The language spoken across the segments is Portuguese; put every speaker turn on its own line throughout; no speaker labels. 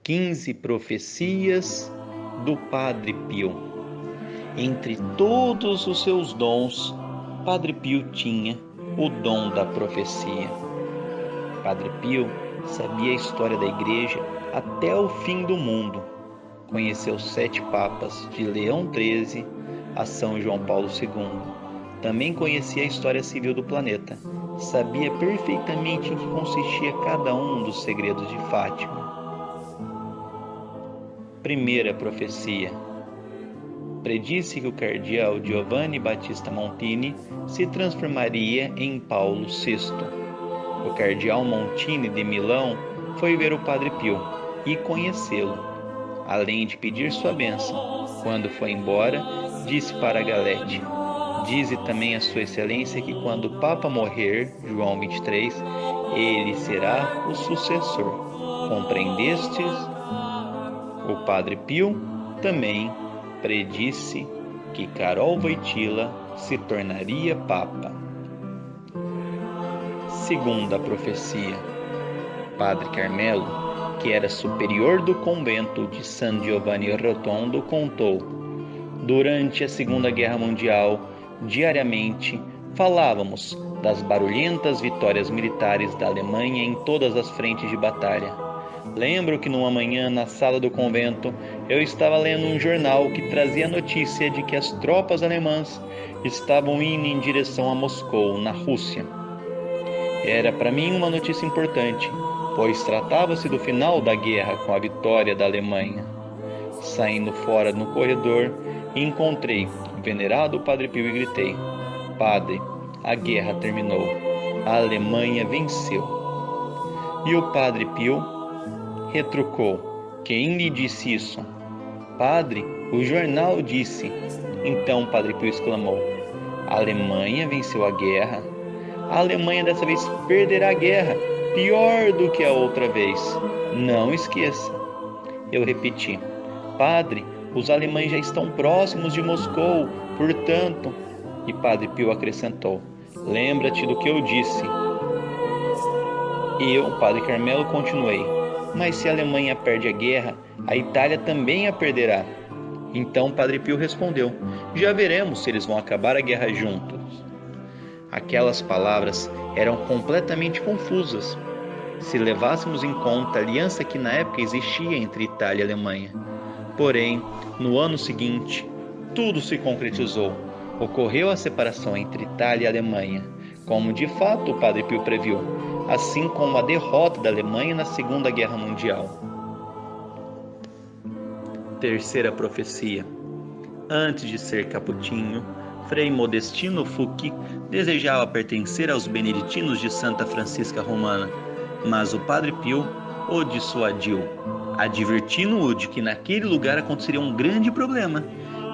15 profecias do Padre Pio. Entre todos os seus dons, Padre Pio tinha o dom da profecia. Padre Pio sabia a história da Igreja até o fim do mundo. Conheceu 7 papas, de Leão XIII a São João Paulo II. Também conhecia a história civil do planeta. Sabia perfeitamente em que consistia cada um dos segredos de Fátima. Primeira profecia. Predisse que o cardeal Giovanni Battista Montini se transformaria em Paulo VI. O cardeal Montini de Milão foi ver o Padre Pio e conhecê-lo. Além de pedir sua bênção, quando foi embora, disse para Galete: dize também a sua excelência que quando o Papa morrer, João 23, ele será o sucessor. Compreendestes? O Padre Pio também predisse que Karol Wojtyła se tornaria Papa. Segunda profecia. Padre Carmelo, que era superior do convento de San Giovanni Rotondo, contou: durante a Segunda Guerra Mundial, diariamente falávamos das barulhentas vitórias militares da Alemanha em todas as frentes de batalha. Lembro que numa manhã, na sala do convento, eu estava lendo um jornal que trazia a notícia de que as tropas alemãs estavam indo em direção a Moscou, na Rússia. Era para mim uma notícia importante, pois tratava-se do final da guerra com a vitória da Alemanha. Saindo fora no corredor, encontrei o venerado Padre Pio e gritei: Padre, a guerra terminou. A Alemanha venceu. E o Padre Pio retrucou: quem lhe disse isso? Padre, o jornal disse. Então Padre Pio exclamou: a Alemanha venceu a guerra. A Alemanha dessa vez perderá a guerra, pior do que a outra vez. Não esqueça. Eu repeti: Padre, os alemães já estão próximos de Moscou, portanto... E Padre Pio acrescentou: lembra-te do que eu disse. E eu, Padre Carmelo, continuei: mas se a Alemanha perde a guerra, a Itália também a perderá. Então Padre Pio respondeu: já veremos se eles vão acabar a guerra juntos. Aquelas palavras eram completamente confusas, se levássemos em conta a aliança que na época existia entre Itália e Alemanha. Porém, no ano seguinte, tudo se concretizou. Ocorreu a separação entre Itália e Alemanha, como de fato o Padre Pio previu, assim como a derrota da Alemanha na Segunda Guerra Mundial. Terceira profecia. Antes de ser capuchinho, Frei Modestino Fucchi desejava pertencer aos beneditinos de Santa Francisca Romana, mas o Padre Pio o dissuadiu, advertindo-o de que naquele lugar aconteceria um grande problema.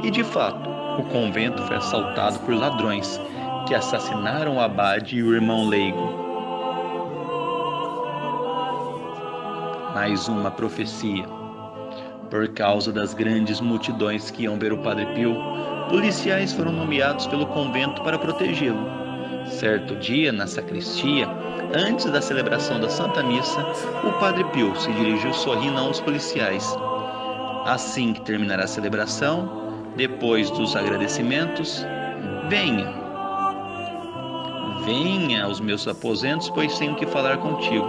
E de fato, o convento foi assaltado por ladrões que assassinaram o abade e o irmão leigo. Mais uma profecia. Por causa das grandes multidões que iam ver o Padre Pio, policiais foram nomeados pelo convento para protegê-lo. Certo dia, na sacristia, antes da celebração da Santa Missa, o Padre Pio se dirigiu sorrindo a um dos policiais. Assim que terminar a celebração, depois dos agradecimentos, venha aos meus aposentos, pois tenho que falar contigo.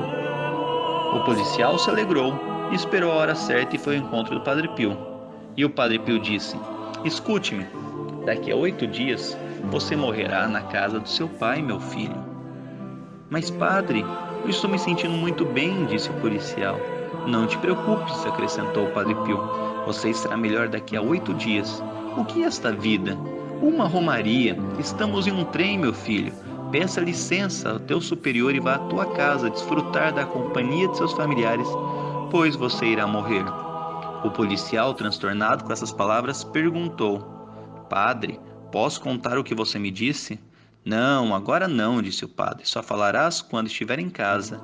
O policial se alegrou, esperou a hora certa e foi ao encontro do Padre Pio. E o Padre Pio disse: escute-me, daqui a 8 dias você morrerá na casa do seu pai, meu filho. Mas padre, eu estou me sentindo muito bem, disse o policial. Não te preocupes, acrescentou o Padre Pio. Você estará melhor daqui a 8 dias. O que é esta vida? Uma romaria. Estamos em um trem, meu filho. Peça licença ao teu superior e vá à tua casa desfrutar da companhia de seus familiares, pois você irá morrer. O policial, transtornado com essas palavras, perguntou: Padre, posso contar o que você me disse? Não, agora não, disse o padre. Só falarás quando estiver em casa.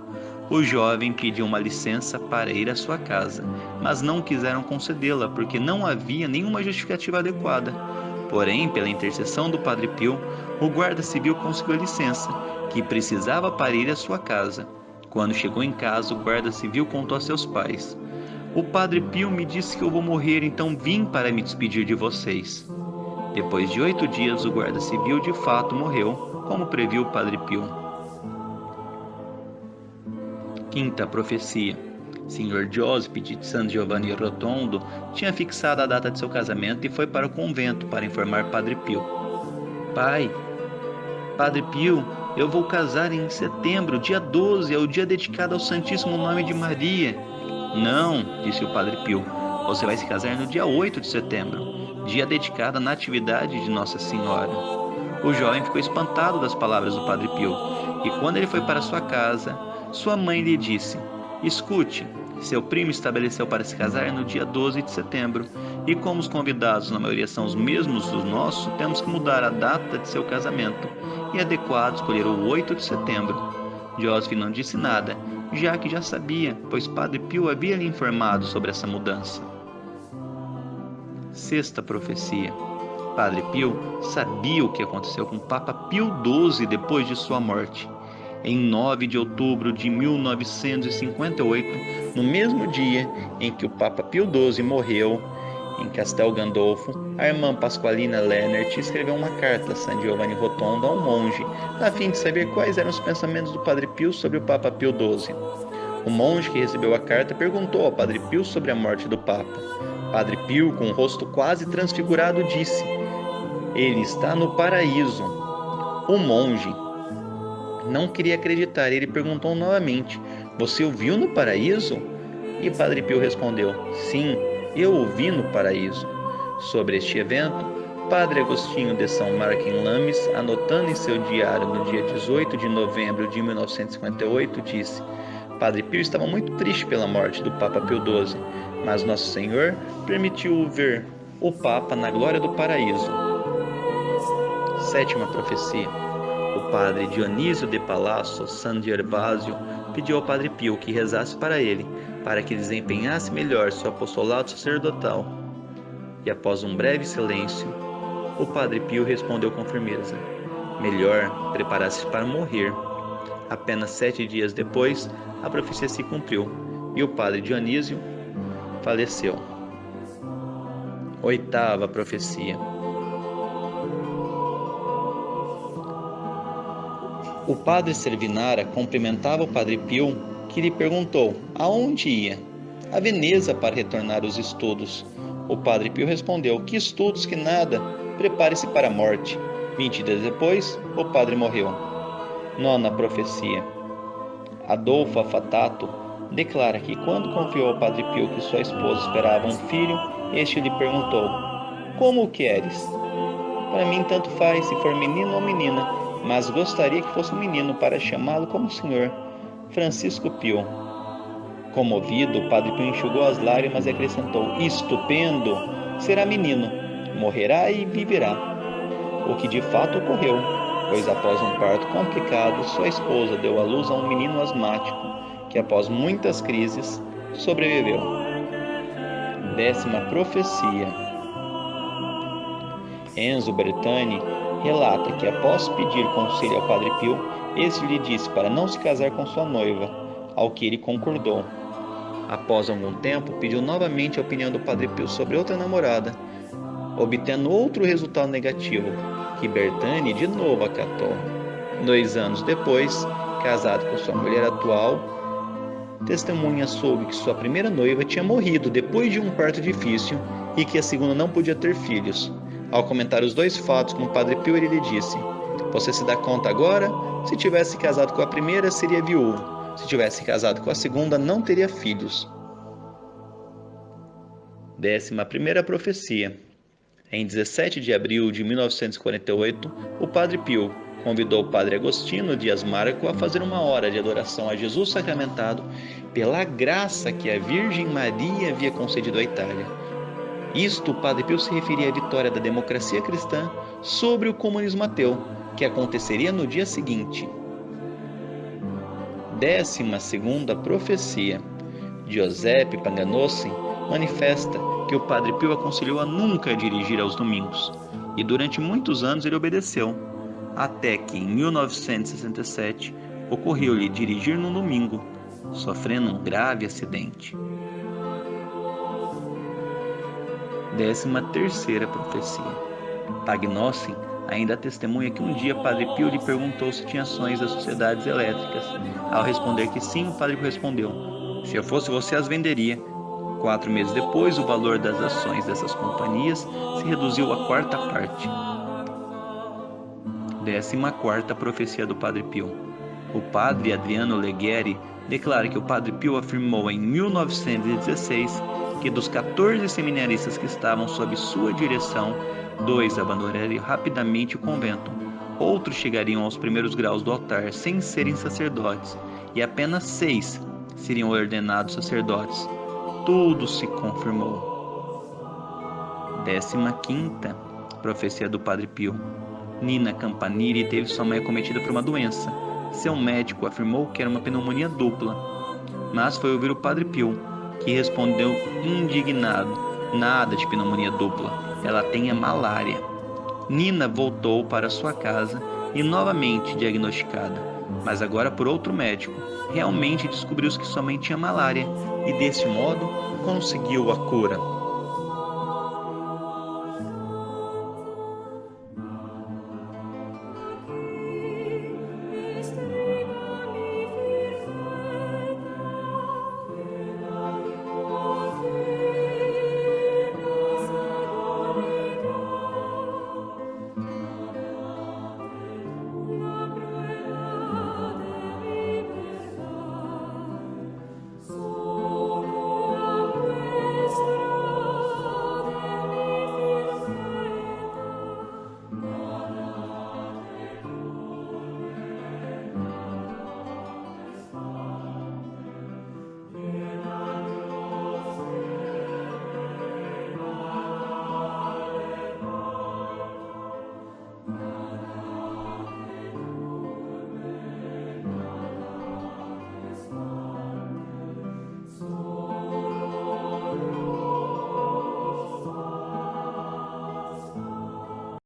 O jovem pediu uma licença para ir à sua casa, mas não quiseram concedê-la porque não havia nenhuma justificativa adequada. Porém, pela intercessão do Padre Pio, o guarda civil conseguiu a licença, que precisava para ir à sua casa. Quando chegou em casa, o guarda civil contou a seus pais. O Padre Pio me disse que eu vou morrer, então vim para me despedir de vocês. Depois de 8 dias, o guarda civil de fato morreu, como previu o Padre Pio. Quinta profecia. Senhor Giuseppe de San Giovanni Rotondo tinha fixado a data de seu casamento e foi para o convento para informar Padre Pio. Pai, Padre Pio, eu vou casar em setembro, dia 12, é o dia dedicado ao Santíssimo Nome de Maria. Não, disse o Padre Pio, você vai se casar no dia 8 de setembro, dia dedicado à Natividade de Nossa Senhora. O jovem ficou espantado das palavras do Padre Pio, e quando ele foi para sua casa, sua mãe lhe disse: escute, seu primo estabeleceu para se casar no dia 12 de setembro, e como os convidados na maioria são os mesmos dos nossos, temos que mudar a data de seu casamento, e é adequado escolher o 8 de setembro. Giuseppe não disse nada, já que já sabia, pois Padre Pio havia lhe informado sobre essa mudança. Sexta profecia. Padre Pio sabia o que aconteceu com o Papa Pio XII depois de sua morte. Em 9 de outubro de 1958, no mesmo dia em que o Papa Pio XII morreu, em Castel Gandolfo, a irmã Pasqualina Lennert escreveu uma carta a San Giovanni Rotondo a um monge, a fim de saber quais eram os pensamentos do Padre Pio sobre o Papa Pio XII. O monge que recebeu a carta perguntou ao Padre Pio sobre a morte do Papa. Padre Pio, com o rosto quase transfigurado, disse: ele está no paraíso. O monge não queria acreditar. Ele perguntou novamente: você o viu no paraíso? E Padre Pio respondeu: sim, eu o vi no paraíso. Sobre este evento, Padre Agostinho de São Marco em Lames, anotando em seu diário no dia 18 de novembro de 1958, disse: Padre Pio estava muito triste pela morte do Papa Pio XII, mas Nosso Senhor permitiu-o ver o Papa na glória do paraíso. Sétima profecia. O padre Dionísio de Palácio San Gervásio pediu ao Padre Pio que rezasse para ele, para que desempenhasse melhor seu apostolado sacerdotal. E após um breve silêncio, o Padre Pio respondeu com firmeza: melhor preparar-se para morrer. Apenas 7 dias depois, a profecia se cumpriu e o padre Dionísio faleceu. Oitava profecia. O padre Servinara cumprimentava o Padre Pio, que lhe perguntou aonde ia. A Veneza, para retornar aos estudos. O Padre Pio respondeu: que estudos, que nada, prepare-se para a morte. 20 dias depois, o padre morreu. Nona profecia. Adolfo Afatato declara que quando confiou ao Padre Pio que sua esposa esperava um filho, este lhe perguntou: como o queres? Para mim tanto faz se for menino ou menina, mas gostaria que fosse um menino para chamá-lo como o senhor. Francisco Pio. Comovido, o Padre Pio enxugou as lágrimas e acrescentou: estupendo! Será menino, morrerá e viverá. O que de fato ocorreu, pois após um parto complicado, sua esposa deu à luz a um menino asmático, que após muitas crises, sobreviveu. Décima profecia. Enzo Bertani relata que após pedir conselho ao Padre Pio, este lhe disse para não se casar com sua noiva, ao que ele concordou. Após algum tempo, pediu novamente a opinião do Padre Pio sobre outra namorada, obtendo outro resultado negativo, que Bertani de novo acatou. 2 anos depois, casado com sua mulher atual, testemunha soube que sua primeira noiva tinha morrido depois de um parto difícil e que a segunda não podia ter filhos. Ao comentar os 2 fatos com o Padre Pio, ele lhe disse: você se dá conta agora? Se tivesse casado com a primeira, seria viúvo. Se tivesse casado com a segunda, não teria filhos. 11ª profecia. Em 17 de abril de 1948, o Padre Pio convidou o Padre Agostinho Dias Marco a fazer uma hora de adoração a Jesus sacramentado pela graça que a Virgem Maria havia concedido à Itália. Isto, o Padre Pio se referia à vitória da democracia cristã sobre o comunismo ateu, que aconteceria no dia seguinte. 12ª profecia. Giuseppe Panganosi manifesta que o Padre Pio aconselhou a nunca dirigir aos domingos, e durante muitos anos ele obedeceu, até que em 1967 ocorreu-lhe dirigir no domingo, sofrendo um grave acidente. 13ª profecia. Pagnossen ainda testemunha que um dia Padre Pio lhe perguntou se tinha ações das sociedades elétricas. Ao responder que sim, o padre respondeu: se eu fosse você, as venderia. 4 meses depois, o valor das ações dessas companhias se reduziu à quarta parte. 14ª profecia do Padre Pio. O padre Adriano Leghieri declara que o Padre Pio afirmou em 1916 que dos 14 seminaristas que estavam sob sua direção, 2 abandonariam rapidamente o convento, outros chegariam aos primeiros graus do altar sem serem sacerdotes, e apenas 6 seriam ordenados sacerdotes. Tudo se confirmou. 15ª profecia do Padre Pio. Nina Campanile teve sua mãe acometida por uma doença. Seu médico afirmou que era uma pneumonia dupla, mas foi ouvir o Padre Pio, que respondeu indignado: nada de pneumonia dupla, ela tem a malária. Nina voltou para sua casa e novamente diagnosticada, mas agora por outro médico, realmente descobriu que sua mãe tinha malária e desse modo conseguiu a cura.